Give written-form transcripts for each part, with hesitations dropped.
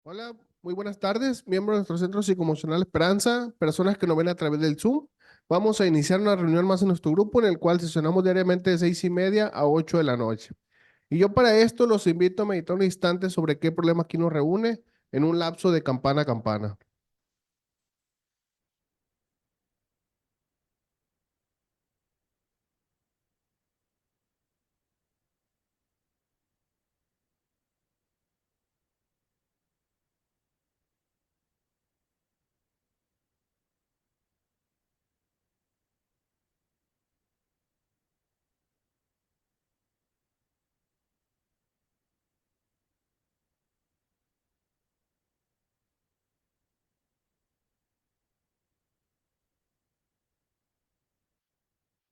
Hola, muy buenas tardes, miembros de nuestro Centro Psicoemocional Esperanza, personas que nos ven a través del Zoom. Vamos a iniciar una reunión más en nuestro grupo en el cual sesionamos diariamente de 6:30 a 8 de la noche. Y yo para esto los invito a meditar un instante sobre qué problema aquí nos reúne en un lapso de campana a campana.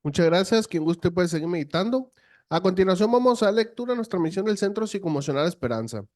Muchas gracias, quien guste puede seguir meditando. A continuación vamos a dar lectura a nuestra misión del Centro Psicoemocional Esperanza.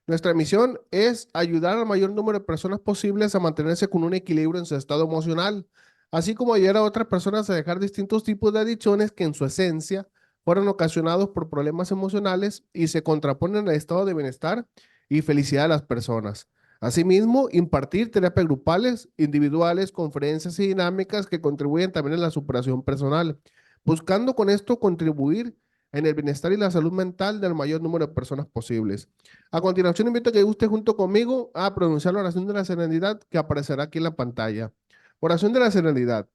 Nuestra misión es ayudar al mayor número de personas posibles a mantenerse con un equilibrio en su estado emocional, así como ayudar a otras personas a dejar distintos tipos de adicciones que en su esencia fueron ocasionados por problemas emocionales y se contraponen al estado de bienestar y felicidad de las personas. Asimismo, impartir terapias grupales, individuales, conferencias y dinámicas que contribuyen también a la superación personal, buscando con esto contribuir en el bienestar y la salud mental del mayor número de personas posibles. A continuación, invito a que usted junto conmigo a pronunciar la oración de la serenidad que aparecerá aquí en la pantalla. Oración de la serenidad.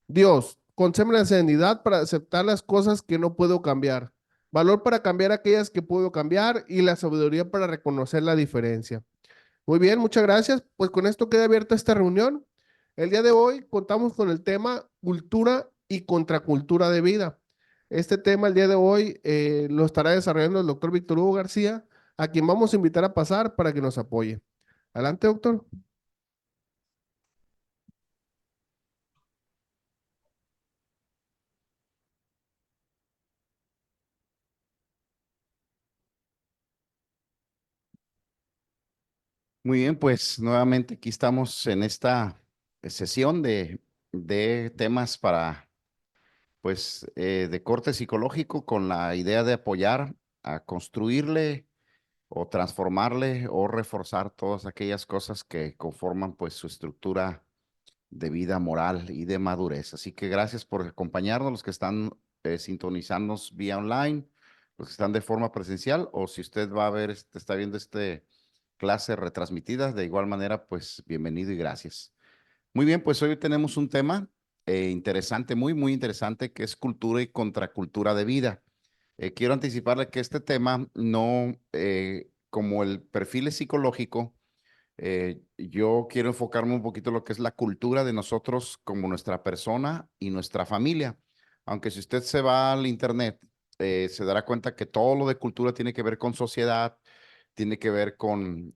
Dios, concédeme la serenidad para aceptar las cosas que no puedo cambiar, valor para cambiar aquellas que puedo cambiar y la sabiduría para reconocer la diferencia. Muy bien, muchas gracias. Pues con esto queda abierta esta reunión. El día de hoy contamos con el tema cultura y contracultura de vida. Este tema el día de hoy lo estará desarrollando el doctor Víctor Hugo García, a quien vamos a invitar a pasar para que nos apoye. Adelante, doctor. Muy bien, pues nuevamente aquí estamos en esta sesión de temas para, pues, de corte psicológico con la idea de apoyar a construirle o transformarle o reforzar todas aquellas cosas que conforman, pues, su estructura de vida moral y de madurez. Así que gracias por acompañarnos, los que están sintonizándonos vía online, los que están de forma presencial, o si usted va a ver, está viendo este clase retransmitida, de igual manera, pues bienvenido y gracias. Muy bien, pues hoy tenemos un tema interesante, muy interesante, que es cultura y contracultura de vida. Quiero anticiparle que este tema no, como el perfil es psicológico, yo quiero enfocarme un poquito en lo que es la cultura de nosotros como nuestra persona y nuestra familia. Aunque si usted se va al internet, se dará cuenta que todo lo de cultura tiene que ver con sociedad, tiene que ver con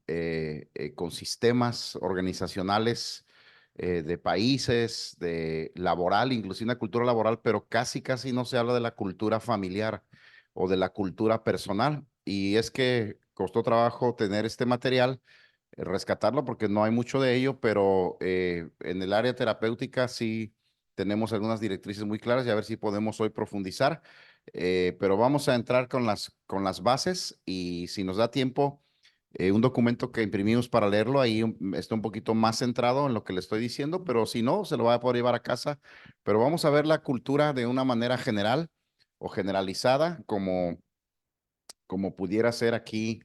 sistemas organizacionales de países, de laboral, inclusive una cultura laboral, pero casi no se habla de la cultura familiar o de la cultura personal. Y es que costó trabajo tener este material, rescatarlo porque no hay mucho de ello, pero en el área terapéutica sí tenemos algunas directrices muy claras y a ver si podemos hoy profundizar. Pero vamos a entrar con las bases y si nos da tiempo, un documento que imprimimos para leerlo, ahí está un poquito más centrado en lo que le estoy diciendo, pero si no, se lo va a poder llevar a casa. Pero vamos a ver la cultura de una manera general o generalizada, como pudiera ser aquí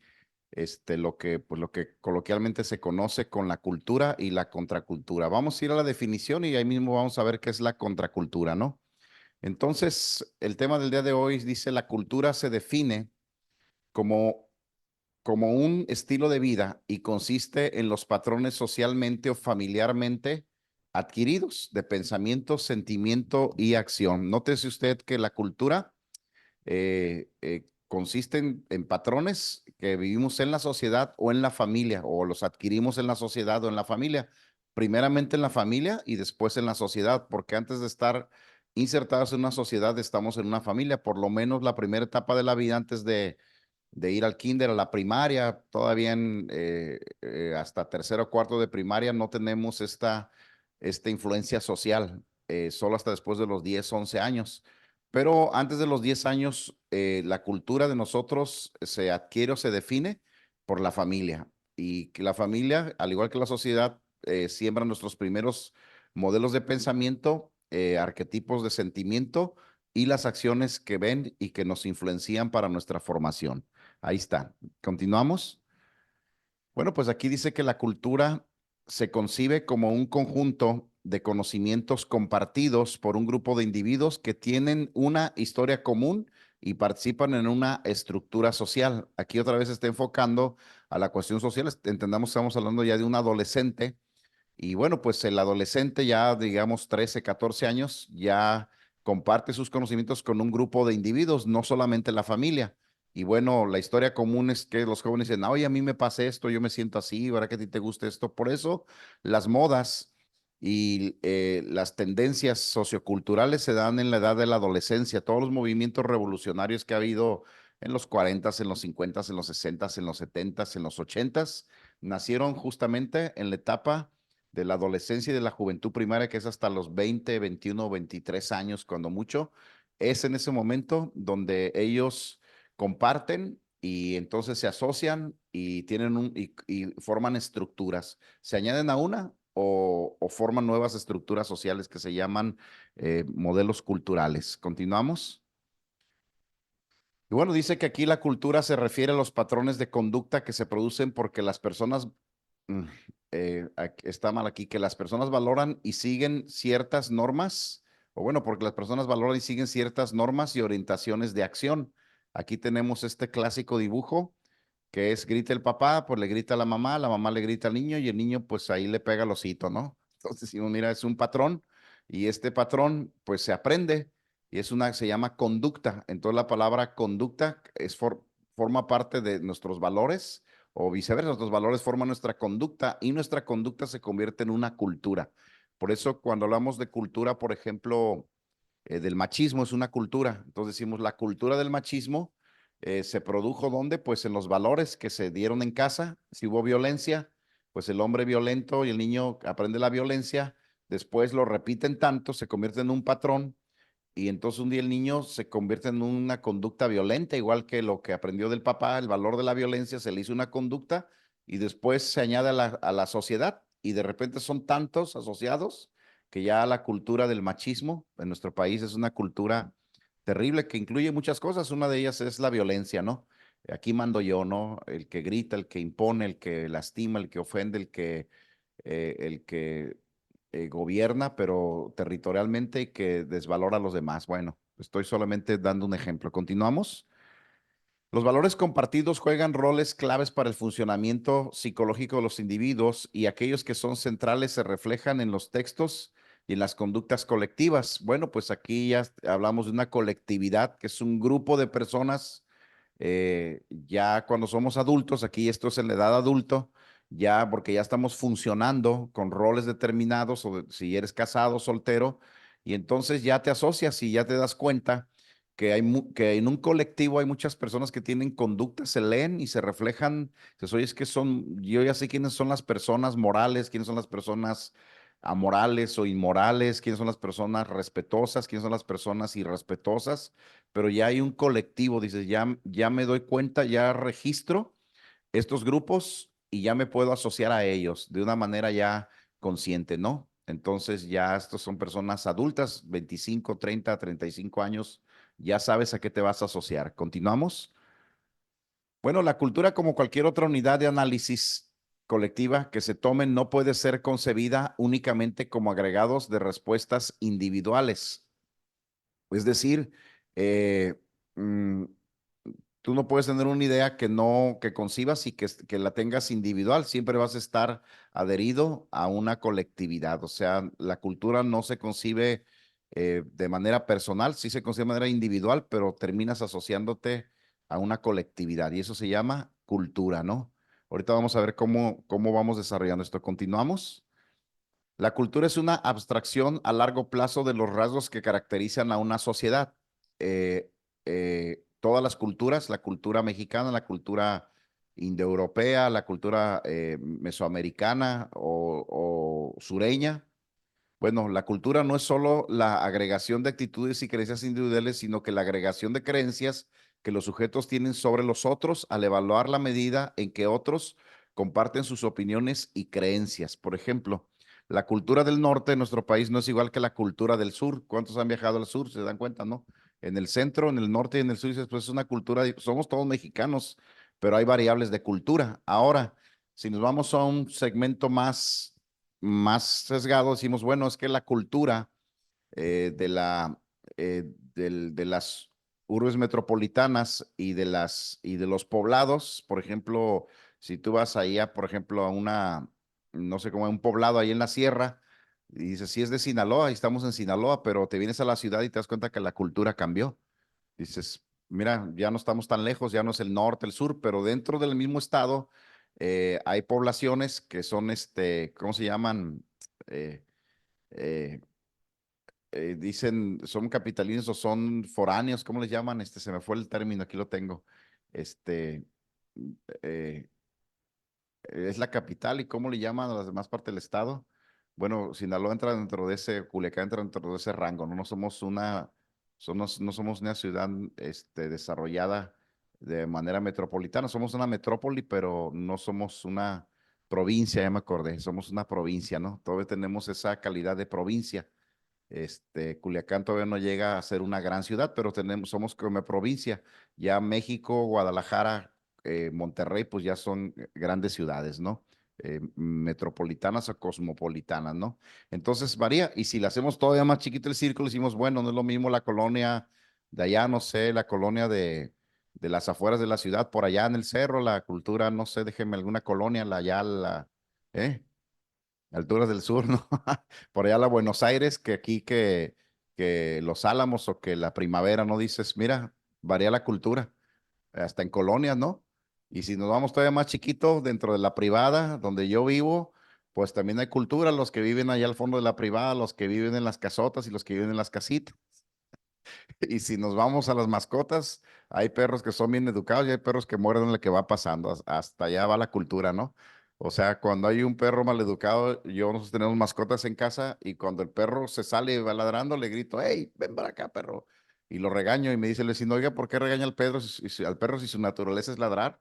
lo que coloquialmente se conoce con la cultura y la contracultura. Vamos a ir a la definición y ahí mismo vamos a ver qué es la contracultura, ¿no? Entonces, el tema del día de hoy dice: la cultura se define como, como un estilo de vida y consiste en los patrones socialmente o familiarmente adquiridos de pensamiento, sentimiento y acción. Nótese usted que la cultura consisten en patrones que vivimos en la sociedad o en la familia, o los adquirimos en la sociedad o en la familia. Primeramente en la familia y después en la sociedad, porque antes de estar insertados en una sociedad estamos en una familia, por lo menos la primera etapa de la vida antes de ir al kinder, a la primaria, todavía hasta tercero o cuarto de primaria no tenemos esta influencia social, solo hasta después de los 10 11 años. Pero antes de los 10 años, la cultura de nosotros se adquiere o se define por la familia. y que la familia, al igual que la sociedad, siembra nuestros primeros modelos de pensamiento, arquetipos de sentimiento y las acciones que ven y que nos influencian para nuestra formación. Ahí está. Continuamos. Bueno, pues aquí dice que la cultura se concibe como un conjunto de conocimientos compartidos por un grupo de individuos que tienen una historia común y participan en una estructura social. Aquí otra vez está enfocando a la cuestión social. Entendamos que estamos hablando ya de un adolescente y bueno, pues el adolescente ya, digamos, 13, 14 años, ya comparte sus conocimientos con un grupo de individuos, no solamente la familia. Y bueno, la historia común es que los jóvenes dicen, oye, a mí me pasa esto, yo me siento así, ¿verdad que a ti te gusta esto? Por eso las modas y las tendencias socioculturales se dan en la edad de la adolescencia. Todos los movimientos revolucionarios que ha habido en los 40, en los 50, en los 60, en los 70, en los 80, nacieron justamente en la etapa de la adolescencia y de la juventud primaria, que es hasta los 20, 21, 23 años, cuando mucho, es en ese momento donde ellos comparten y entonces se asocian y tienen y forman estructuras. Se añaden a una o forman nuevas estructuras sociales que se llaman modelos culturales. Continuamos. Y bueno, dice que aquí la cultura se refiere a los patrones de conducta que se producen porque las personas, mm, está mal aquí, que las personas valoran y siguen ciertas normas, o bueno, porque las personas valoran y siguen ciertas normas y orientaciones de acción. Aquí tenemos este clásico dibujo que es grita el papá, pues le grita a la mamá le grita al niño y el niño pues ahí le pega el osito, ¿no? Entonces, si uno mira, es un patrón y este patrón pues se aprende y se llama conducta. Entonces la palabra conducta forma parte de nuestros valores o viceversa, nuestros valores forman nuestra conducta y nuestra conducta se convierte en una cultura. Por eso cuando hablamos de cultura, por ejemplo, del machismo es una cultura. Entonces decimos, la cultura del machismo se produjo ¿dónde? Pues en los valores que se dieron en casa. Si hubo violencia, pues el hombre violento y el niño aprende la violencia, después lo repiten tanto, se convierte en un patrón y entonces un día el niño se convierte en una conducta violenta, igual que lo que aprendió del papá, el valor de la violencia, se le hizo una conducta y después se añade a la sociedad y de repente son tantos asociados que ya la cultura del machismo en nuestro país es una cultura terrible que incluye muchas cosas. Una de ellas es la violencia, ¿no? Aquí mando yo, ¿no? El que grita, el que impone, el que lastima, el que ofende, el que gobierna, pero territorialmente y que desvalora a los demás. Bueno, estoy solamente dando un ejemplo. Continuamos. Los valores compartidos juegan roles claves para el funcionamiento psicológico de los individuos y aquellos que son centrales se reflejan en los textos y en las conductas colectivas. Bueno, pues aquí ya hablamos de una colectividad que es un grupo de personas. Ya cuando somos adultos, aquí esto es en la edad adulto, ya porque ya estamos funcionando con roles determinados o si eres casado, soltero, y entonces ya te asocias y ya te das cuenta que en un colectivo hay muchas personas que tienen conductas, se leen y se reflejan. Dices, oye, es que yo ya sé quiénes son las personas morales, quiénes son las personas amorales o inmorales, quiénes son las personas respetuosas, quiénes son las personas irrespetuosas, pero ya hay un colectivo, dices, ya me doy cuenta, ya registro estos grupos y ya me puedo asociar a ellos de una manera ya consciente, ¿no? Entonces ya estos son personas adultas, 25, 30, 35 años, ya sabes a qué te vas a asociar. ¿Continuamos? Bueno, la cultura como cualquier otra unidad de análisis colectiva que se tome no puede ser concebida únicamente como agregados de respuestas individuales. Es decir, eh, mm, tú no puedes tener una idea que concibas y que la tengas individual. Siempre vas a estar adherido a una colectividad. O sea, la cultura no se concibe de manera personal, sí se concibe de manera individual, pero terminas asociándote a una colectividad y eso se llama cultura, ¿no? Ahorita vamos a ver cómo vamos desarrollando esto. Continuamos. La cultura es una abstracción a largo plazo de los rasgos que caracterizan a una sociedad. Eh, todas las culturas, la cultura mexicana, la cultura indoeuropea, la cultura mesoamericana o sureña. Bueno, la cultura no es solo la agregación de actitudes y creencias individuales, sino que la agregación de creencias que los sujetos tienen sobre los otros al evaluar la medida en que otros comparten sus opiniones y creencias. Por ejemplo, la cultura del norte de nuestro país no es igual que la cultura del sur. ¿Cuántos han viajado al sur? Se dan cuenta, ¿no? En el centro, en el norte y en el sur, dices, pues es una cultura, somos todos mexicanos, pero hay variables de cultura. Ahora, si nos vamos a un segmento más sesgado, decimos, bueno, es que la cultura de de las urbes metropolitanas y de los poblados, por ejemplo, si tú vas allá, por ejemplo, a no sé cómo, un poblado ahí en la sierra, y dices, sí es de Sinaloa, y estamos en Sinaloa, pero te vienes a la ciudad y te das cuenta que la cultura cambió. Dices, mira, ya no estamos tan lejos, ya no es el norte, el sur, pero dentro del mismo estado hay poblaciones que son, ¿cómo se llaman? Eh, eh, Dicen, son capitalinos o son foráneos, ¿cómo les llaman? Se me fue el término, aquí lo tengo. Este, eh, es la capital y ¿cómo le llaman a las demás partes del estado? Bueno, Sinaloa entra dentro de ese, Culiacán entra dentro de ese rango, ¿no? No somos una ciudad, desarrollada de manera metropolitana, somos una metrópoli, pero no somos una provincia, ya me acordé, somos una provincia, ¿no? Todavía tenemos esa calidad de provincia. Culiacán todavía no llega a ser una gran ciudad, pero somos como provincia. Ya México, Guadalajara, Monterrey, pues ya son grandes ciudades, ¿no? Metropolitanas o cosmopolitanas, ¿no? Entonces varía. Y si le hacemos todavía más chiquito el círculo, decimos, bueno, no es lo mismo la colonia de allá, no sé, la colonia de las afueras de la ciudad, por allá en el cerro, la cultura, no sé, déjeme alguna colonia, ¿eh? Alturas del sur, ¿no? Por allá la Buenos Aires, que aquí que Los Álamos o que la Primavera, ¿no? Dices, mira, varía la cultura, hasta en colonias, ¿no? Y si nos vamos todavía más chiquito, dentro de la privada, donde yo vivo, pues también hay cultura, los que viven allá al fondo de la privada, los que viven en las casotas y los que viven en las casitas. Y si nos vamos a las mascotas, hay perros que son bien educados y hay perros que muerden lo que va pasando. Hasta allá va la cultura, ¿no? O sea, cuando hay un perro mal educado, nosotros tenemos mascotas en casa y cuando el perro se sale y va ladrando, le grito, hey, ven para acá, perro. Y lo regaño y me dice el vecino, oiga, ¿por qué regaña al perro si su naturaleza es ladrar?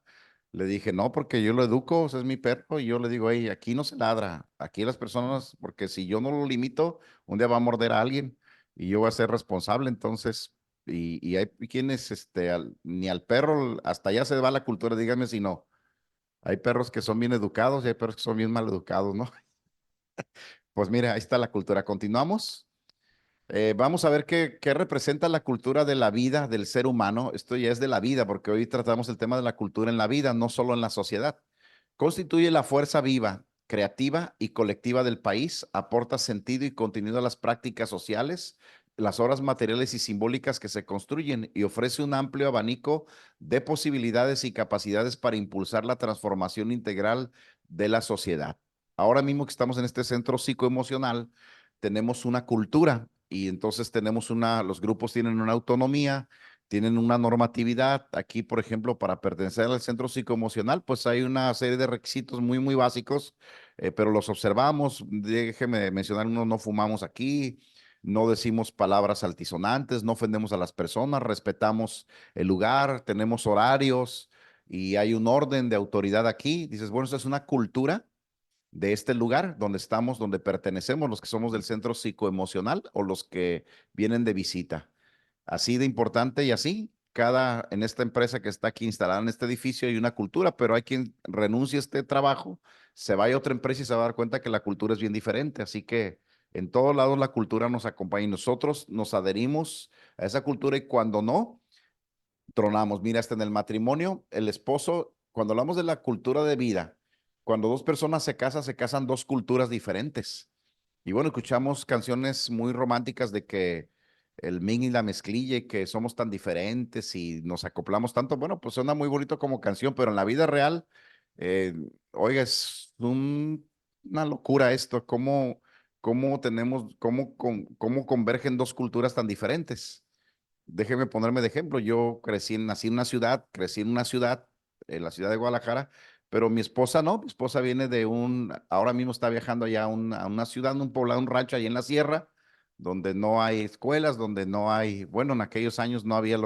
Le dije, no, porque yo lo educo, o sea, es mi perro y yo le digo, hey, aquí no se ladra, aquí las personas, porque si yo no lo limito, un día va a morder a alguien y yo voy a ser responsable, entonces, y hay quienes, ni al perro, hasta allá se va la cultura, dígame si no. Hay perros que son bien educados y hay perros que son bien mal educados, ¿no? Pues mira, ahí está la cultura. Continuamos. Vamos a ver qué representa la cultura de la vida del ser humano. Esto ya es de la vida, porque hoy tratamos el tema de la cultura en la vida, no solo en la sociedad. Constituye la fuerza viva, creativa y colectiva del país, aporta sentido y contenido a las prácticas sociales, las obras materiales y simbólicas que se construyen y ofrece un amplio abanico de posibilidades y capacidades para impulsar la transformación integral de la sociedad. Ahora mismo que estamos en este centro psicoemocional, tenemos una cultura y entonces los grupos tienen una autonomía, tienen una normatividad. Aquí, por ejemplo, para pertenecer al centro psicoemocional, pues hay una serie de requisitos muy básicos, pero los observamos. Déjeme mencionar uno, no fumamos aquí, no decimos palabras altisonantes, no ofendemos a las personas, respetamos el lugar, tenemos horarios y hay un orden de autoridad aquí. Dices, bueno, esta es una cultura de este lugar donde estamos, donde pertenecemos, los que somos del centro psicoemocional o los que vienen de visita. Así de importante y así, en esta empresa que está aquí instalada en este edificio hay una cultura, pero hay quien renuncia a este trabajo, se va a otra empresa y se va a dar cuenta que la cultura es bien diferente. Así que en todos lados la cultura nos acompaña y nosotros nos adherimos a esa cultura y cuando no, tronamos. Mira, hasta en el matrimonio, el esposo, cuando hablamos de la cultura de vida, cuando dos personas se casan dos culturas diferentes. Y bueno, escuchamos canciones muy románticas de que el min y la mezclilla y que somos tan diferentes y nos acoplamos tanto. Bueno, pues suena muy bonito como canción, pero en la vida real, eh, oiga, es una locura esto, cómo convergen dos culturas tan diferentes. Déjeme ponerme de ejemplo. Nací en una ciudad, crecí en una ciudad, en la ciudad de Guadalajara, pero mi esposa no, mi esposa viene ahora mismo está viajando allá a una ciudad, un poblado, un rancho ahí en la sierra, donde no hay escuelas, donde no hay, bueno, en aquellos años no había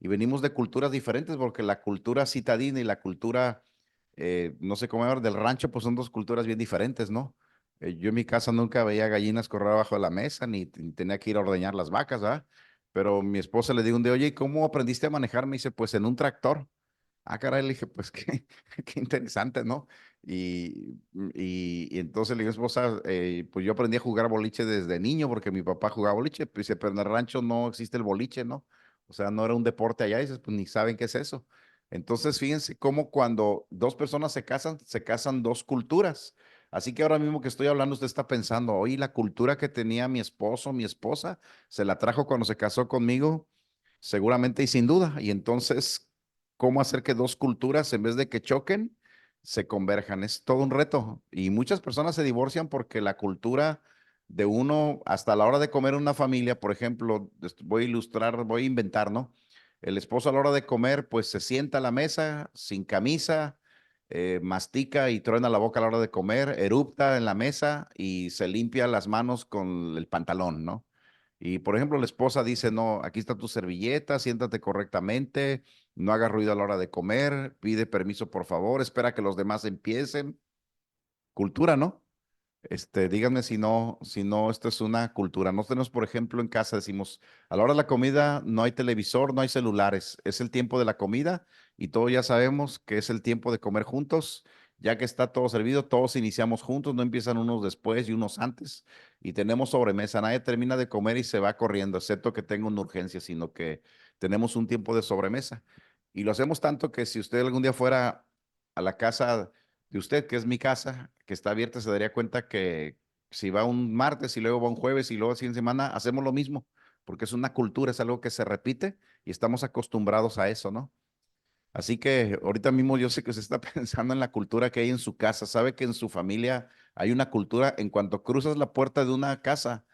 y venimos de culturas diferentes porque la cultura citadina y la cultura no sé cómo llamar, del rancho, pues son dos culturas bien diferentes, ¿no? Yo en mi casa nunca veía gallinas correr abajo de la mesa, ni tenía que ir a ordeñar las vacas, ¿verdad? Pero mi esposa le dijo un día, oye, ¿y cómo aprendiste a manejar? Me dice, pues en un tractor. Ah, caray, le dije, pues qué, qué interesante, ¿no? Y entonces le dije, esposa, pues yo aprendí a jugar boliche desde niño porque mi papá jugaba boliche, pues dice, pero en el rancho no existe el boliche, ¿no? O sea, no era un deporte allá, y dices, pues ni saben qué es eso. Entonces, fíjense cómo cuando dos personas se casan dos culturas. Así que ahora mismo que estoy hablando, usted está pensando, oye, la cultura que tenía mi esposo, mi esposa, se la trajo cuando se casó conmigo, seguramente y sin duda. Y entonces, ¿cómo hacer que dos culturas, en vez de que choquen, se converjan? Es todo un reto. Y muchas personas se divorcian porque la cultura de uno, hasta la hora de comer en una familia, por ejemplo, voy a ilustrar, voy a inventar, ¿no? El esposo a la hora de comer, pues se sienta a la mesa sin camisa, mastica y truena la boca a la hora de comer, erupta en la mesa y se limpia las manos con el pantalón, ¿no? Y por ejemplo, la esposa dice, no, aquí está tu servilleta, siéntate correctamente, no haga ruido a la hora de comer, pide permiso por favor, espera que los demás empiecen. Cultura, ¿no? Díganme si no, esto es una cultura. Nosotros, por ejemplo, en casa decimos, a la hora de la comida no hay televisor, no hay celulares, es el tiempo de la comida y todos ya sabemos que es el tiempo de comer juntos, ya que está todo servido, todos iniciamos juntos, no empiezan unos después y unos antes y tenemos sobremesa. Nadie termina de comer y se va corriendo, excepto que tenga una urgencia, sino que tenemos un tiempo de sobremesa. Y lo hacemos tanto que si usted algún día fuera a la casa de usted, que es mi casa, que está abierta, se daría cuenta que si va un martes y luego va un jueves y luego así en semana, hacemos lo mismo, porque es una cultura, es algo que se repite y estamos acostumbrados a eso, ¿no? Así que ahorita mismo yo sé que usted está pensando en la cultura que hay en su casa, sabe que en su familia hay una cultura, en cuanto cruzas la puerta de una casa,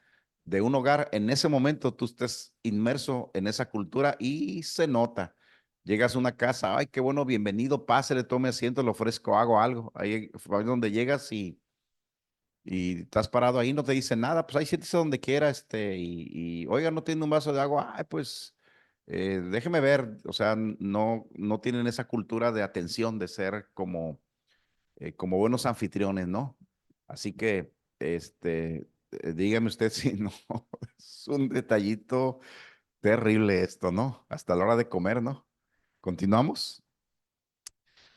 de un hogar, en ese momento tú estés inmerso en esa cultura y se nota. Llegas a una casa, ay, qué bueno, bienvenido, pásele, tome asiento, le ofrezco, hago algo. Ahí es donde llegas y estás parado ahí, no te dicen nada, pues ahí siéntese donde quiera, oiga, no tiene un vaso de agua, ay, pues déjeme ver, o sea, no tienen esa cultura de atención, de ser como buenos anfitriones, ¿no? Así que, dígame usted si no, es un detallito terrible esto, ¿no? Hasta la hora de comer, ¿no? ¿Continuamos?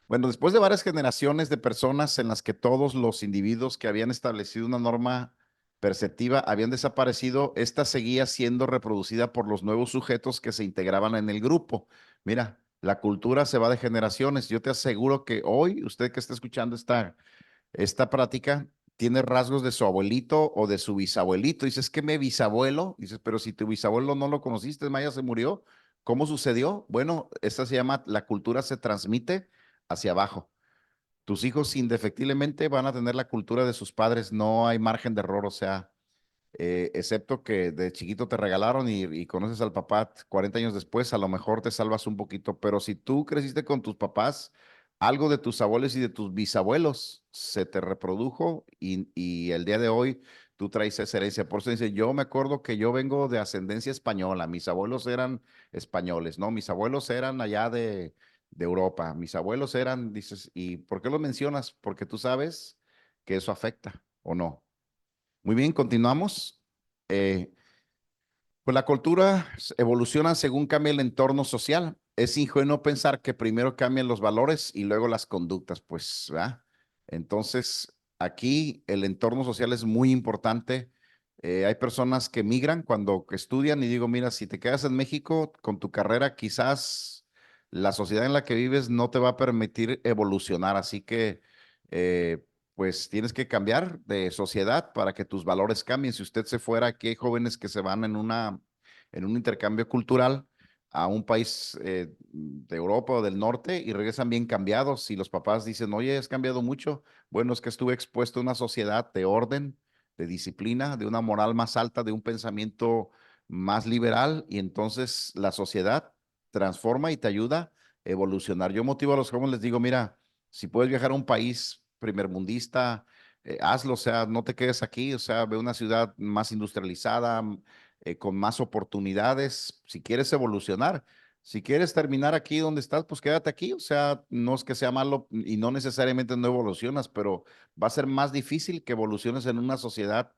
Bueno, después de varias generaciones de personas en las que todos los individuos que habían establecido una norma perceptiva habían desaparecido, esta seguía siendo reproducida por los nuevos sujetos que se integraban en el grupo. Mira, la cultura se va de generaciones. Yo te aseguro que hoy, usted que está escuchando esta práctica, tiene rasgos de su abuelito o de su bisabuelito. Dices, que mi bisabuelo, dices, pero si tu bisabuelo no lo conociste, Maya se murió, ¿cómo sucedió? Bueno, esta se llama, la cultura se transmite hacia abajo. Tus hijos indefectiblemente van a tener la cultura de sus padres, no hay margen de error, o sea, excepto que de chiquito te regalaron y conoces al papá 40 años después, a lo mejor te salvas un poquito, pero si tú creciste con tus papás, algo de tus abuelos y de tus bisabuelos se te reprodujo y el día de hoy tú traes esa herencia. Por eso dice, yo me acuerdo que yo vengo de ascendencia española, mis abuelos eran españoles, ¿no? Mis abuelos eran allá de Europa, mis abuelos eran, dices, ¿y por qué lo mencionas? Porque tú sabes que eso afecta o no. Muy bien, continuamos. Eh, pues la cultura evoluciona según cambia el entorno social. Es ingenuo pensar que primero cambian los valores y luego las conductas, pues, ¿verdad? Entonces, aquí el entorno social es muy importante. Hay personas que migran cuando estudian y digo, mira, si te quedas en México con tu carrera, quizás la sociedad en la que vives no te va a permitir evolucionar. Así que, eh, pues tienes que cambiar de sociedad para que tus valores cambien. Si usted se fuera, aquí hay jóvenes que se van en un intercambio cultural a un país de Europa o del norte y regresan bien cambiados. Y los papás dicen, oye, has cambiado mucho. Bueno, es que estuve expuesto a una sociedad de orden, de disciplina, de una moral más alta, de un pensamiento más liberal y entonces la sociedad transforma y te ayuda a evolucionar. Yo motivo a los jóvenes, les digo, mira, si puedes viajar a un país primermundista, hazlo, o sea, no te quedes aquí, o sea, ve una ciudad más industrializada, con más oportunidades, si quieres evolucionar. Si quieres terminar aquí donde estás, pues quédate aquí. O sea, no es que sea malo y no necesariamente no evolucionas, pero va a ser más difícil que evoluciones en una sociedad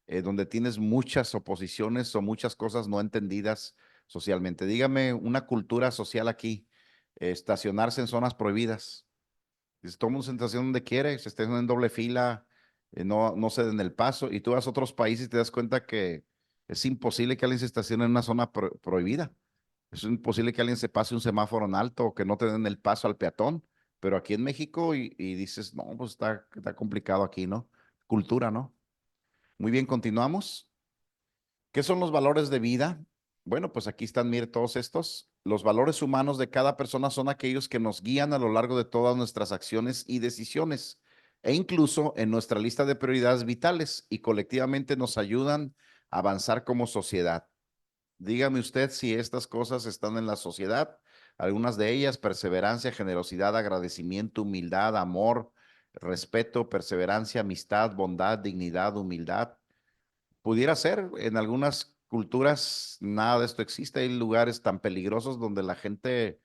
donde tienes muchas oposiciones o muchas cosas no entendidas socialmente. Dígame una cultura social aquí, estacionarse en zonas prohibidas. Todo el mundo se estaciona donde quiere, se estaciona en doble fila, no se den el paso. Y tú vas a otros países y te das cuenta que es imposible que alguien se estacione en una zona prohibida. Es imposible que alguien se pase un semáforo en alto o que no te den el paso al peatón. Pero aquí en México y dices, no, pues está complicado aquí, ¿no? Cultura, ¿no? Muy bien, continuamos. ¿Qué son los valores de vida? Bueno, pues aquí están, mire, todos estos. Los valores humanos de cada persona son aquellos que nos guían a lo largo de todas nuestras acciones y decisiones, e incluso en nuestra lista de prioridades vitales y colectivamente nos ayudan a avanzar como sociedad. Dígame usted si estas cosas están en la sociedad. Algunas de ellas, perseverancia, generosidad, agradecimiento, humildad, amor, respeto, perseverancia, amistad, bondad, dignidad, humildad. Pudiera ser, en algunas culturas nada de esto existe. Hay lugares tan peligrosos donde la gente,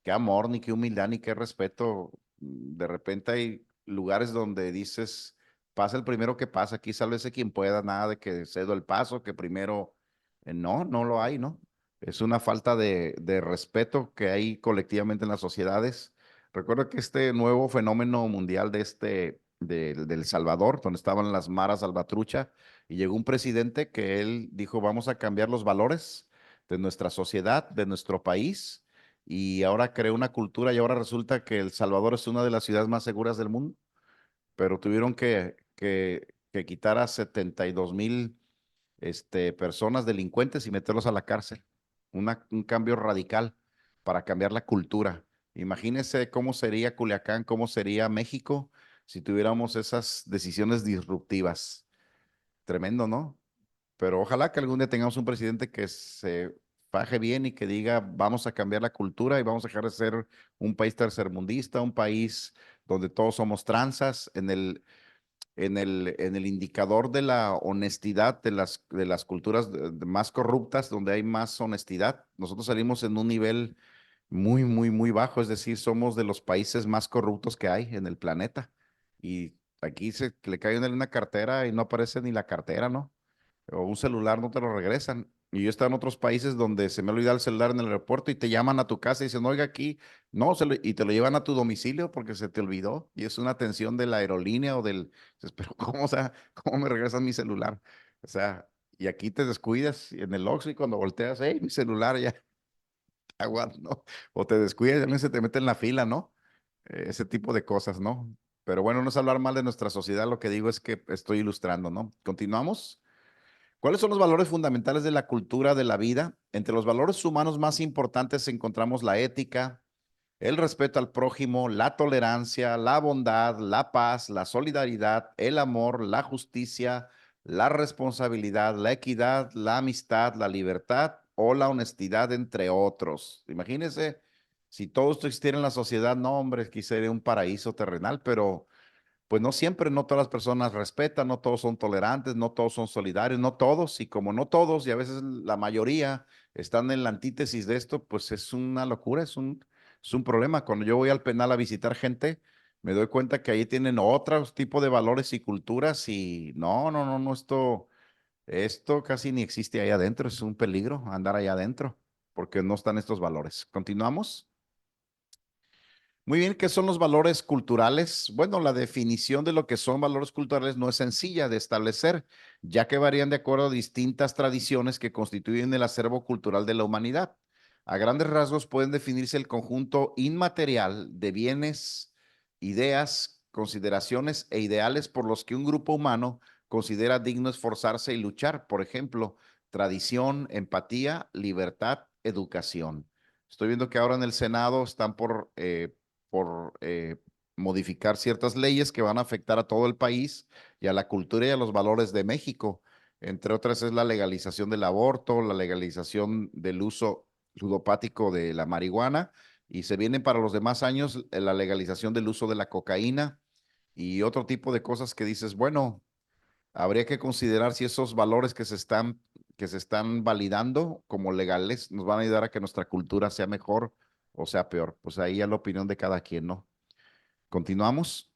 qué amor, ni qué humildad, ni qué respeto. De repente hay lugares donde dices, pasa el primero que pasa, aquí sálvese quien pueda, nada de que cedo el paso, que primero, no lo hay, ¿no? Es una falta de respeto que hay colectivamente en las sociedades. Recuerdo que este nuevo fenómeno mundial del Salvador, donde estaban las maras salvatrucha, y llegó un presidente que él dijo, vamos a cambiar los valores de nuestra sociedad, de nuestro país, y ahora creó una cultura y ahora resulta que El Salvador es una de las ciudades más seguras del mundo, pero tuvieron que quitar a 72,000 personas delincuentes y meterlos a la cárcel. Un cambio radical para cambiar la cultura. Imagínense cómo sería Culiacán, cómo sería México si tuviéramos esas decisiones disruptivas. Tremendo, ¿no? Pero ojalá que algún día tengamos un presidente que se faje bien y que diga, vamos a cambiar la cultura y vamos a dejar de ser un país tercermundista, un país donde todos somos tranzas, en el indicador de la honestidad de las culturas más corruptas, donde hay más honestidad. Nosotros salimos en un nivel muy, muy, muy bajo, es decir, somos de los países más corruptos que hay en el planeta. Y aquí le cae una cartera y no aparece ni la cartera, ¿no? O un celular no te lo regresan. Y yo he estado en otros países donde se me olvida el celular en el aeropuerto y te llaman a tu casa y dicen, oiga, aquí, no, y te lo llevan a tu domicilio porque se te olvidó. Y es una atención de la aerolínea o del, dices, pero ¿cómo, o sea, cómo me regresan mi celular? O sea, y aquí te descuidas y en el Oxxo y cuando volteas, hey, mi celular ya, aguanta, ¿no? O te descuidas y también se te mete en la fila, ¿no? Ese tipo de cosas, ¿no? Pero bueno, no es hablar mal de nuestra sociedad, lo que digo es que estoy ilustrando, ¿no? ¿Continuamos? ¿Cuáles son los valores fundamentales de la cultura de la vida? Entre los valores humanos más importantes encontramos la ética, el respeto al prójimo, la tolerancia, la bondad, la paz, la solidaridad, el amor, la justicia, la responsabilidad, la equidad, la amistad, la libertad o la honestidad, entre otros. Imagínense si todo esto existiera en la sociedad, no, hombre, aquí sería un paraíso terrenal, pero pues no siempre, no todas las personas respetan, no todos son tolerantes, no todos son solidarios, no todos, y como no todos, y a veces la mayoría están en la antítesis de esto, pues es una locura, es un problema. Cuando yo voy al penal a visitar gente, me doy cuenta que ahí tienen otros tipos de valores y culturas, y no, esto casi ni existe ahí adentro, es un peligro andar allá adentro, porque no están estos valores. ¿Continuamos? Muy bien, ¿qué son los valores culturales? Bueno, la definición de lo que son valores culturales no es sencilla de establecer, ya que varían de acuerdo a distintas tradiciones que constituyen el acervo cultural de la humanidad. A grandes rasgos pueden definirse el conjunto inmaterial de bienes, ideas, consideraciones e ideales por los que un grupo humano considera digno esforzarse y luchar. Por ejemplo, tradición, empatía, libertad, educación. Estoy viendo que ahora en el Senado están por modificar ciertas leyes que van a afectar a todo el país y a la cultura y a los valores de México. Entre otras es la legalización del aborto, la legalización del uso ludopático de la marihuana y se vienen para los demás años la legalización del uso de la cocaína y otro tipo de cosas que dices, bueno, habría que considerar si esos valores que se están validando como legales nos van a ayudar a que nuestra cultura sea mejor o sea peor. Pues ahí ya la opinión de cada quien, ¿no? Continuamos.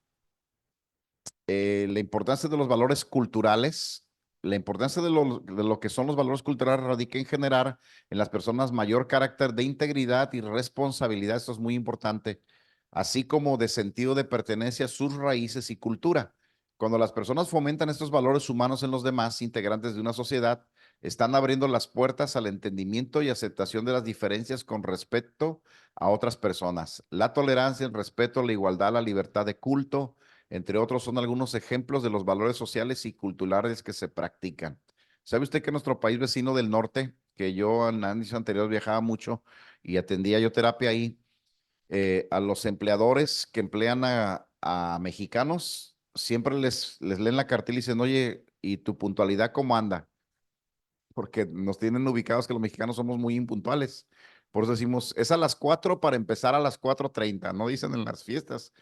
La importancia de los valores culturales, la importancia de lo que son los valores culturales radica en generar en las personas mayor carácter de integridad y responsabilidad, esto es muy importante, así como de sentido de pertenencia a sus raíces y cultura. Cuando las personas fomentan estos valores humanos en los demás integrantes de una sociedad, están abriendo las puertas al entendimiento y aceptación de las diferencias con respecto a otras personas. La tolerancia, el respeto, la igualdad, la libertad de culto, entre otros, son algunos ejemplos de los valores sociales y culturales que se practican. ¿Sabe usted que nuestro país vecino del norte, que yo en años anteriores viajaba mucho y atendía yo terapia ahí, a los empleadores que emplean a mexicanos, siempre les leen la cartilla y dicen, oye, ¿y tu puntualidad cómo anda? Porque nos tienen ubicados que los mexicanos somos muy impuntuales. Por eso decimos, es a las 4 para empezar a las 4:30, no dicen en las fiestas.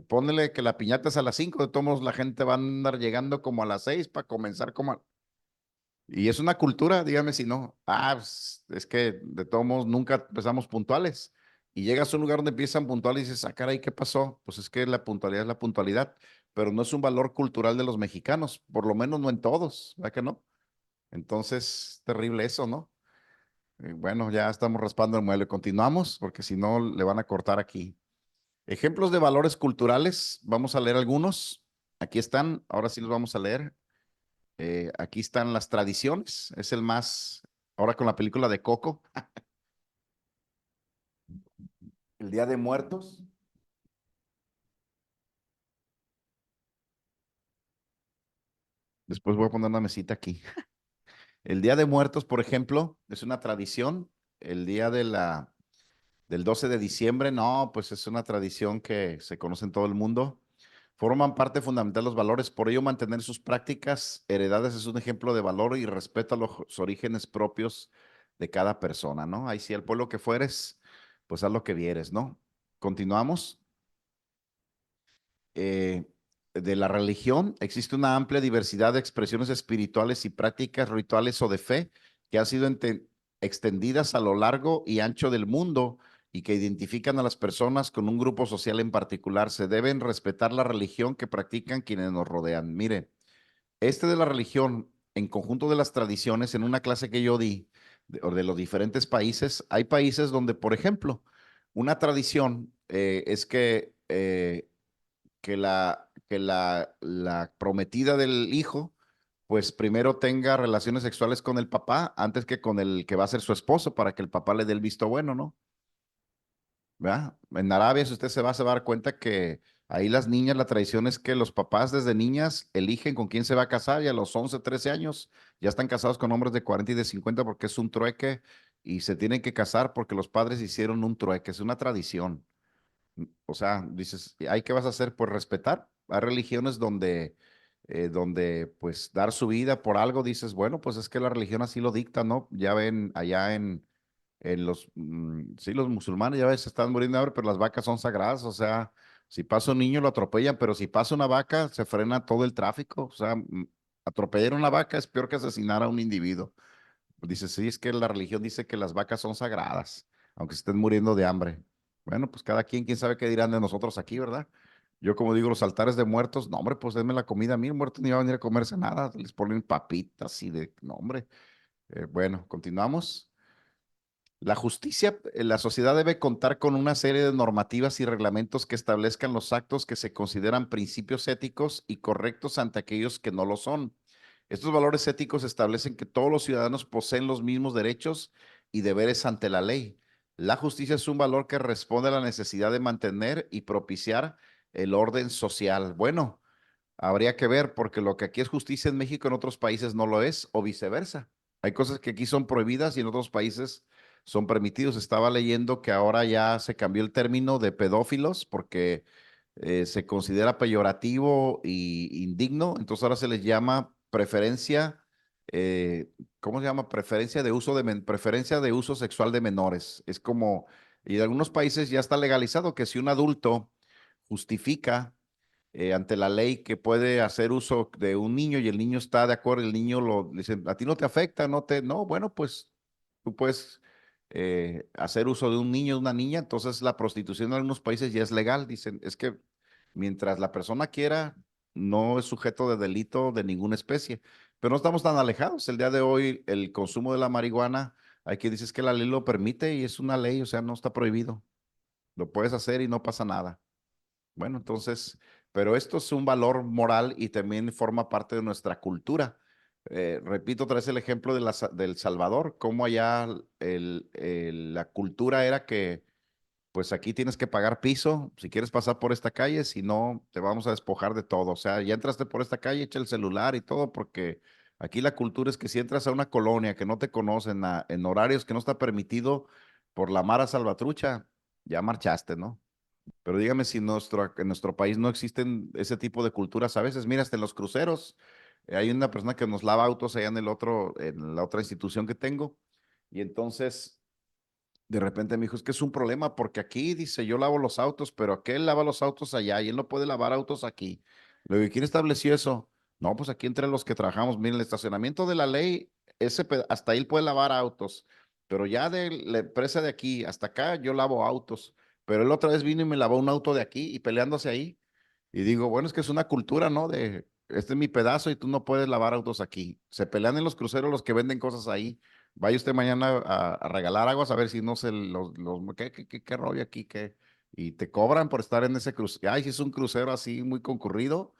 Pónele que la piñata es a las 5, de todos modos la gente va a andar llegando como a las 6 para comenzar como Y es una cultura, dígame si no. Pues, es que de todos modos nunca empezamos puntuales. Y llegas a un lugar donde empiezan puntuales y dices, caray, ¿qué pasó? Pues es que la puntualidad es la puntualidad, pero no es un valor cultural de los mexicanos, por lo menos no en todos, ¿verdad que no? Entonces, terrible eso, ¿no? Bueno, ya estamos raspando el mueble. Continuamos, porque si no, le van a cortar aquí. Ejemplos de valores culturales, vamos a leer algunos. Aquí están, ahora sí los vamos a leer. Aquí están las tradiciones, es el más, ahora con la película de Coco, el Día de Muertos. Después voy a poner una mesita aquí. El Día de Muertos, por ejemplo, es una tradición. El día del 12 de diciembre, no, pues es una tradición que se conoce en todo el mundo. Forman parte fundamental de los valores, por ello mantener sus prácticas heredadas es un ejemplo de valor y respeto a los orígenes propios de cada persona, ¿no? Ahí sí, el pueblo que fueres, pues haz lo que vieres, ¿no? Continuamos. eh, de la religión, existe una amplia diversidad de expresiones espirituales y prácticas rituales o de fe que han sido extendidas a lo largo y ancho del mundo y que identifican a las personas con un grupo social en particular. Se deben respetar la religión que practican quienes nos rodean. Mire, este de la religión, en conjunto de las tradiciones, en una clase que yo di de los diferentes países, hay países donde, por ejemplo, una tradición es que la prometida del hijo, pues primero tenga relaciones sexuales con el papá antes que con el que va a ser su esposo para que el papá le dé el visto bueno, ¿no? ¿Verdad? En Arabia, si usted se va a dar cuenta que ahí las niñas, la tradición es que los papás desde niñas eligen con quién se va a casar y a los 11 13 años ya están casados con hombres de 40 y de 50 porque es un trueque y se tienen que casar porque los padres hicieron un trueque, es una tradición. O sea, dices, ¿hay qué vas a hacer? Pues respetar. Hay religiones donde pues dar su vida por algo, dices, bueno, pues es que la religión así lo dicta, ¿no? Ya ven allá en sí, los musulmanes ya ves, están muriendo de hambre, pero las vacas son sagradas, o sea, si pasa un niño lo atropellan, pero si pasa una vaca se frena todo el tráfico, o sea, atropellar una vaca es peor que asesinar a un individuo. Dice, sí, es que la religión dice que las vacas son sagradas, aunque estén muriendo de hambre. Bueno, pues cada quien, quién sabe qué dirán de nosotros aquí, ¿verdad? Yo como digo, los altares de muertos, no, hombre, pues denme la comida a mí, el muerto ni va a venir a comerse nada, les ponen papitas y de, no, hombre. Bueno, continuamos. La justicia, la sociedad debe contar con una serie de normativas y reglamentos que establezcan los actos que se consideran principios éticos y correctos ante aquellos que no lo son. Estos valores éticos establecen que todos los ciudadanos poseen los mismos derechos y deberes ante la ley. La justicia es un valor que responde a la necesidad de mantener y propiciar el orden social. Bueno, habría que ver porque lo que aquí es justicia en México en otros países no lo es o viceversa. Hay cosas que aquí son prohibidas y en otros países son permitidos. Estaba leyendo que ahora ya se cambió el término de pedófilos porque se considera peyorativo y indigno, entonces ahora se les llama preferencia, ¿cómo se llama? Preferencia de uso preferencia de uso sexual de menores. Es como, y en algunos países ya está legalizado que si un adulto justifica ante la ley que puede hacer uso de un niño y el niño está de acuerdo, el niño lo dice, a ti no te afecta, no, bueno, pues tú puedes hacer uso de un niño, de una niña, entonces la prostitución en algunos países ya es legal, dicen, es que mientras la persona quiera, no es sujeto de delito de ninguna especie, pero no estamos tan alejados. El día de hoy, el consumo de la marihuana, hay que dices que la ley lo permite y es una ley, o sea, no está prohibido. Lo puedes hacer y no pasa nada. Bueno, entonces, pero esto es un valor moral y también forma parte de nuestra cultura. Repito otra vez el ejemplo de del Salvador, cómo allá la cultura era que, pues aquí tienes que pagar piso si quieres pasar por esta calle, si no, te vamos a despojar de todo. O sea, ya entraste por esta calle, echa el celular y todo, porque aquí la cultura es que si entras a una colonia que no te conocen, en horarios que no está permitido por la Mara Salvatrucha, ya marchaste, ¿no? Pero dígame si en nuestro país no existen ese tipo de culturas a veces. Mira, hasta en los cruceros, hay una persona que nos lava autos allá en la otra institución que tengo. Y entonces, de repente me dijo, es que es un problema porque aquí dice, yo lavo los autos, pero aquel lava los autos allá y él no puede lavar autos aquí. Le digo, ¿y quién estableció eso? No, pues aquí entre los que trabajamos, miren, el estacionamiento de la ley, hasta ahí él puede lavar autos, pero ya de la empresa de aquí hasta acá yo lavo autos, pero él otra vez vino y me lavó un auto de aquí y peleándose ahí. Y digo, bueno, es que es una cultura, ¿no? De, este es mi pedazo y tú no puedes lavar autos aquí. Se pelean en los cruceros los que venden cosas ahí. Vaya usted mañana a regalar aguas a ver si no se ¿qué rollo aquí? ¿Qué? Y te cobran por estar en ese crucero. Ay, si es un crucero así muy concurrido,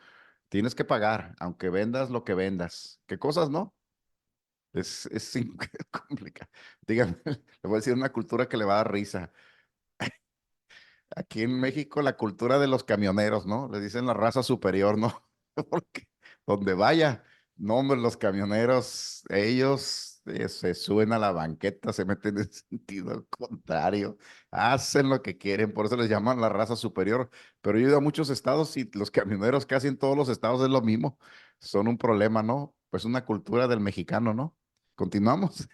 tienes que pagar, aunque vendas lo que vendas. ¿Qué cosas, no? Es complicado. Dígame, le voy a decir una cultura que le va a dar risa. Aquí en México la cultura de los camioneros, ¿no? Le dicen la raza superior, ¿no? Porque donde vaya, no, hombre, los camioneros, ellos se suben a la banqueta, se meten en sentido contrario, hacen lo que quieren, por eso les llaman la raza superior. Pero yo he ido a muchos estados y los camioneros casi en todos los estados es lo mismo. Son un problema, ¿no? Pues una cultura del mexicano, ¿no? Continuamos.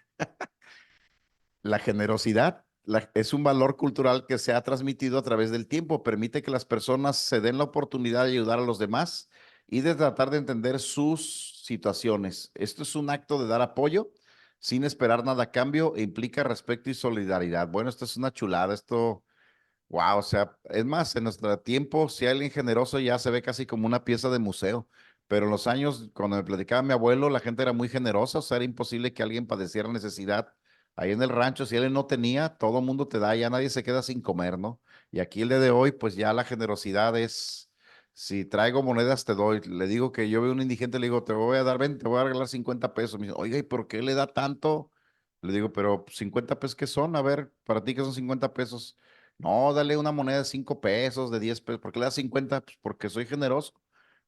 La generosidad es un valor cultural que se ha transmitido a través del tiempo. Permite que las personas se den la oportunidad de ayudar a los demás y de tratar de entender sus situaciones. Esto es un acto de dar apoyo sin esperar nada a cambio e implica respeto y solidaridad. Bueno, esto es una chulada. Esto, wow, o sea, es más, en nuestro tiempo, si hay alguien generoso ya se ve casi como una pieza de museo. Pero en los años, cuando me platicaba mi abuelo, la gente era muy generosa, o sea, era imposible que alguien padeciera necesidad. Ahí en el rancho, si él no tenía, todo el mundo te da, ya nadie se queda sin comer, ¿no? Y aquí el día de hoy, pues ya la generosidad es, si traigo monedas te doy. Le digo que yo veo un indigente, le digo, te voy a dar 20, te voy a regalar 50 pesos. Me dice, oiga, ¿y por qué le da tanto? Le digo, pero 50 pesos, ¿qué son? A ver, para ti, ¿qué son 50 pesos? No, dale una moneda de 5 pesos, de 10 pesos. ¿Por qué le das 50? Pues porque soy generoso.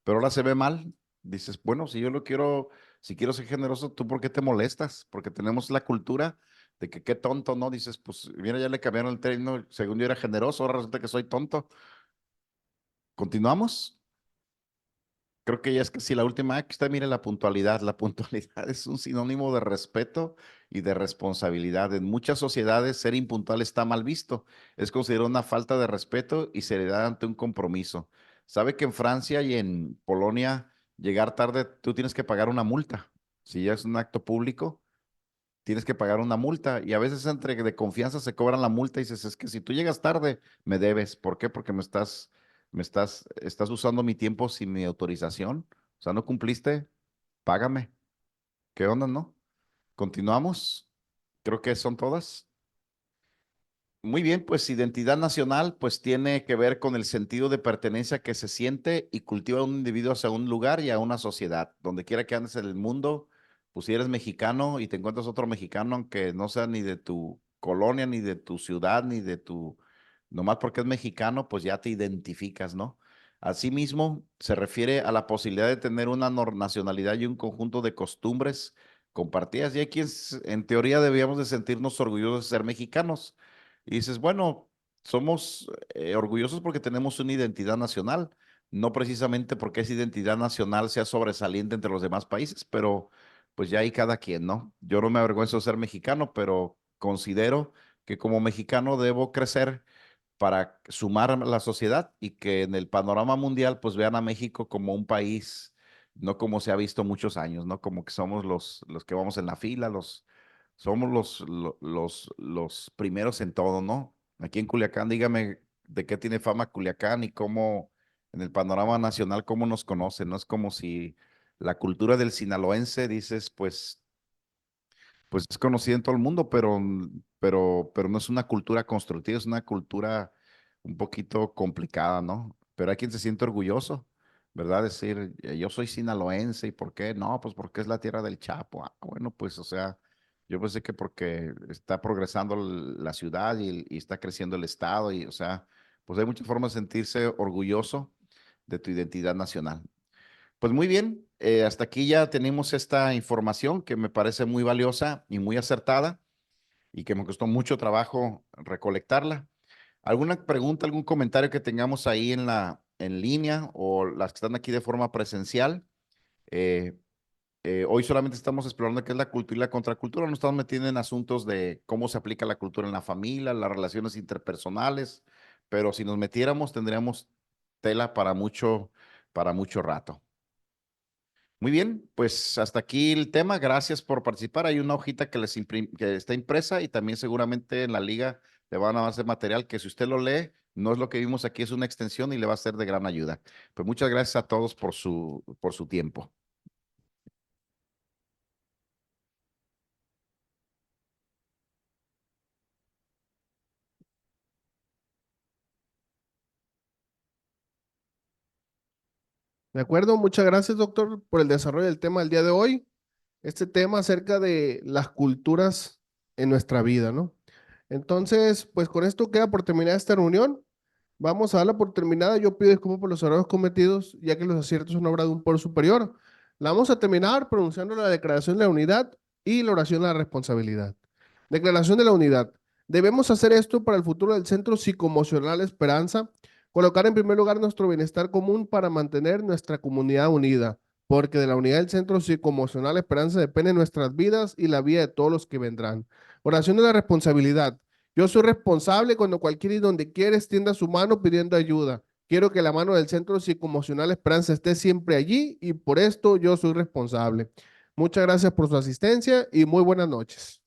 Pero ahora se ve mal. Dices, bueno, si yo lo quiero, si quiero ser generoso, ¿tú por qué te molestas? Porque tenemos la cultura de que qué tonto, ¿no? Dices, pues mira, ya le cambiaron el término, según yo era generoso, ahora resulta que soy tonto. ¿Continuamos? Creo que ya es casi la última. Aquí está, mire la puntualidad. La puntualidad es un sinónimo de respeto y de responsabilidad. En muchas sociedades, ser impuntual está mal visto. Es considerado una falta de respeto y seriedad ante un compromiso. ¿Sabe que en Francia y en Polonia llegar tarde tú tienes que pagar una multa? Si ya es un acto público, tienes que pagar una multa. Y a veces entre de confianza se cobran la multa y dices, es que si tú llegas tarde, me debes. ¿Por qué? Porque estás usando mi tiempo sin mi autorización. O sea, no cumpliste, págame. ¿Qué onda, no? Continuamos. Creo que son todas. Muy bien, pues identidad nacional, pues tiene que ver con el sentido de pertenencia que se siente y cultiva un individuo hacia un lugar y a una sociedad. Donde quiera que andes en el mundo, pues si eres mexicano y te encuentras otro mexicano, aunque no sea ni de tu colonia, ni de tu ciudad, ni de tu, nomás porque es mexicano, pues ya te identificas, ¿no? Asimismo, se refiere a la posibilidad de tener una nacionalidad y un conjunto de costumbres compartidas. Y hay quienes, en teoría, debíamos de sentirnos orgullosos de ser mexicanos y dices, bueno, somos orgullosos porque tenemos una identidad nacional, no precisamente porque esa identidad nacional sea sobresaliente entre los demás países, pero pues ya hay cada quien, ¿no? Yo no me avergüenzo de ser mexicano, pero considero que como mexicano debo crecer para sumar a la sociedad y que en el panorama mundial pues vean a México como un país, no como se ha visto muchos años, ¿no? Como que somos los que vamos en la fila, somos los primeros en todo, ¿no? Aquí en Culiacán, dígame de qué tiene fama Culiacán y cómo en el panorama nacional, cómo nos conocen, ¿no? Es como si la cultura del sinaloense, dices, pues es conocida en todo el mundo, pero no es una cultura constructiva, es una cultura un poquito complicada, ¿no? Pero hay quien se siente orgulloso, ¿verdad? Decir, yo soy sinaloense, ¿y por qué? No, pues porque es la tierra del Chapo. Ah, bueno, pues, o sea, yo pensé que porque está progresando la ciudad y está creciendo el estado, y, o sea, pues hay muchas formas de sentirse orgulloso de tu identidad nacional. Pues muy bien, hasta aquí ya tenemos esta información que me parece muy valiosa y muy acertada y que me costó mucho trabajo recolectarla. ¿Alguna pregunta, algún comentario que tengamos ahí en línea o las que están aquí de forma presencial? Eh, Hoy solamente estamos explorando qué es la cultura y la contracultura, no estamos metiendo en asuntos de cómo se aplica la cultura en la familia, las relaciones interpersonales, pero si nos metiéramos tendríamos tela para mucho rato. Muy bien, pues hasta aquí el tema. Gracias por participar. Hay una hojita que está impresa y también seguramente en la liga le van a hacer material que si usted lo lee, no es lo que vimos aquí, es una extensión y le va a ser de gran ayuda. Pues muchas gracias a todos por su tiempo. De acuerdo, muchas gracias, doctor, por el desarrollo del tema del día de hoy. Este tema acerca de las culturas en nuestra vida, ¿no? Entonces, pues con esto queda por terminar esta reunión. Vamos a darla por terminada. Yo pido disculpas por los errores cometidos, ya que los aciertos son obra de un poder superior. La vamos a terminar pronunciando la declaración de la unidad y la oración de la responsabilidad. Declaración de la unidad. Debemos hacer esto para el futuro del Centro Psicoemocional Esperanza, colocar en primer lugar nuestro bienestar común para mantener nuestra comunidad unida, porque de la unidad del Centro Psicoemocional Esperanza dependen nuestras vidas y la vida de todos los que vendrán. Oración de la responsabilidad. Yo soy responsable cuando cualquiera y donde quiera extienda su mano pidiendo ayuda. Quiero que la mano del Centro Psicoemocional Esperanza esté siempre allí y por esto yo soy responsable. Muchas gracias por su asistencia y muy buenas noches.